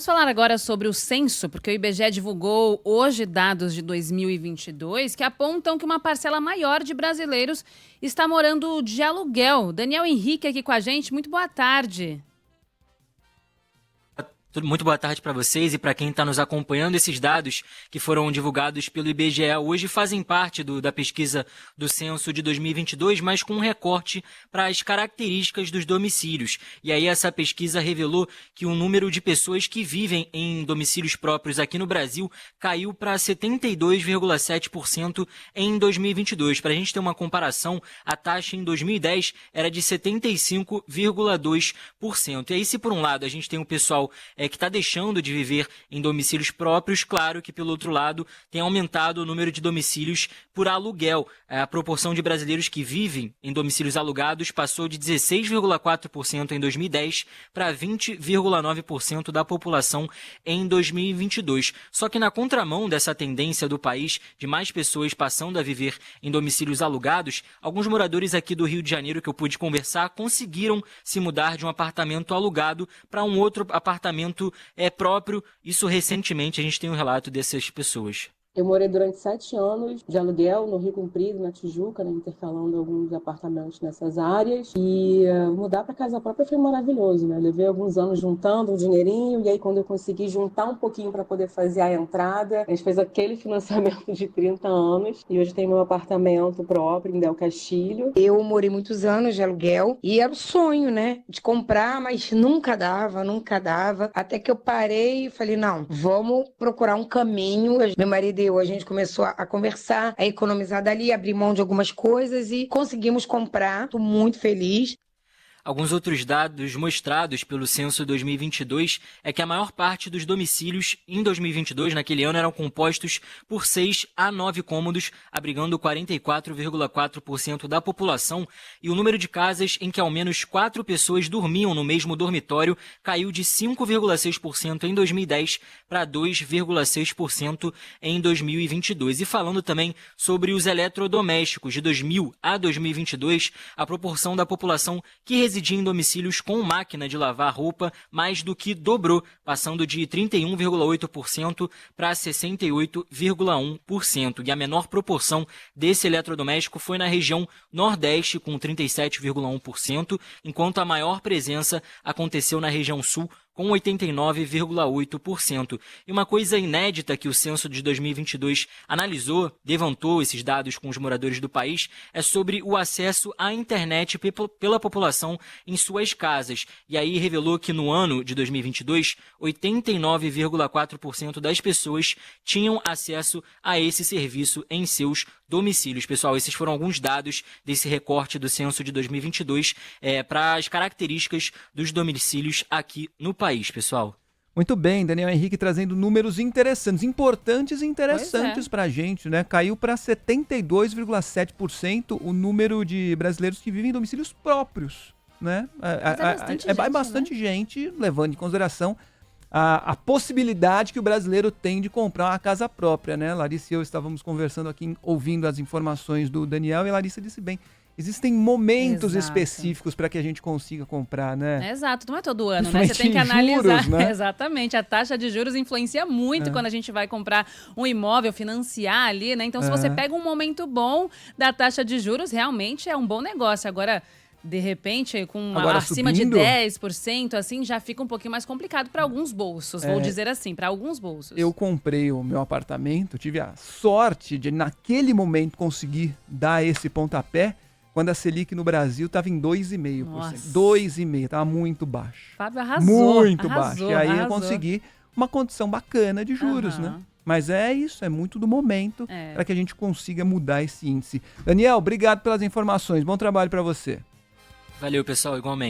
Vamos falar agora sobre o censo, porque o IBGE divulgou hoje dados de 2022 que apontam que uma parcela maior de brasileiros está morando de aluguel. Daniel Henrique aqui com a gente, muito boa tarde. Muito boa tarde para vocês e para quem está nos acompanhando. Esses dados que foram divulgados pelo IBGE hoje fazem parte da pesquisa do censo de 2022, mas com um recorte para as características dos domicílios. E aí essa pesquisa revelou que o número de pessoas que vivem em domicílios próprios aqui no Brasil caiu para 72,7% em 2022. Para a gente ter uma comparação, a taxa em 2010 era de 75,2%. E aí, se por um lado a gente tem o pessoal que está deixando de viver em domicílios próprios, claro que, pelo outro lado, tem aumentado o número de domicílios por aluguel. A proporção de brasileiros que vivem em domicílios alugados passou de 16,4% em 2010 para 20,9% da população em 2022. Só que na contramão dessa tendência do país de mais pessoas passando a viver em domicílios alugados, alguns moradores aqui do Rio de Janeiro que eu pude conversar conseguiram se mudar de um apartamento alugado para um outro apartamento próprio. Isso recentemente, a gente tem um relato dessas pessoas. Eu morei durante 7 anos de aluguel no Rio Comprido, na Tijuca, né, intercalando alguns apartamentos nessas áreas. E mudar para casa própria foi maravilhoso, né? Levei alguns anos juntando um dinheirinho, e aí quando eu consegui juntar um pouquinho para poder fazer a entrada, a gente fez aquele financiamento de 30 anos, e hoje tem meu apartamento próprio em Del Castilho. Eu morei muitos anos de aluguel, e era o sonho, né, de comprar, mas nunca dava, até que eu parei e falei, não, vamos procurar um caminho. Meu marido a gente começou a conversar, a economizar dali, abrir mão de algumas coisas e conseguimos comprar. Estou muito feliz. Alguns outros dados mostrados pelo censo 2022 é que a maior parte dos domicílios em 2022, naquele ano, eram compostos por 6 a 9 cômodos, abrigando 44,4% da população, e o número de casas em que ao menos 4 pessoas dormiam no mesmo dormitório caiu de 5,6% em 2010 para 2,6% em 2022. E falando também sobre os eletrodomésticos, de 2000 a 2022, a proporção da população que residia em domicílios com máquina de lavar roupa mais do que dobrou, passando de 31,8% para 68,1%. E a menor proporção desse eletrodoméstico foi na região Nordeste, com 37,1%, enquanto a maior presença aconteceu na região Sul, com 89,8%. E uma coisa inédita que o censo de 2022 analisou, levantou esses dados com os moradores do país, é sobre o acesso à internet pela população em suas casas. E aí revelou que no ano de 2022, 89,4% das pessoas tinham acesso a esse serviço em seus domicílios. Pessoal, esses foram alguns dados desse recorte do censo de 2022 para as características dos domicílios aqui no país, pessoal. Muito bem, Daniel Henrique trazendo números interessantes, importantes e interessantes para a gente, né? Caiu para 72,7% o número de brasileiros que vivem em domicílios próprios, né? É bastante gente, levando em consideração a possibilidade que o brasileiro tem de comprar uma casa própria, né? Larissa e eu estávamos conversando aqui, ouvindo as informações do Daniel, e a Larissa disse bem, existem momentos específicos para que a gente consiga comprar, né? Exato, não é todo ano, né? Você tem que analisar. Juros, né? Exatamente, a taxa de juros influencia muito quando a gente vai comprar um imóvel, financiar ali, né? Então, se você pega um momento bom da taxa de juros, realmente é um bom negócio. Agora, de repente, acima de 10%, assim, já fica um pouquinho mais complicado para alguns bolsos, vou dizer assim, para alguns bolsos. Eu comprei o meu apartamento, tive a sorte de, naquele momento, conseguir dar esse pontapé, quando a Selic no Brasil estava em 2,5%. Nossa. 2,5%, estava muito baixo. Fábio arrasou. Muito baixo. E aí eu consegui uma condição bacana de juros, né? Mas é isso, é muito do momento para que a gente consiga mudar esse índice. Daniel, obrigado pelas informações. Bom trabalho para você. Valeu, pessoal, igualmente.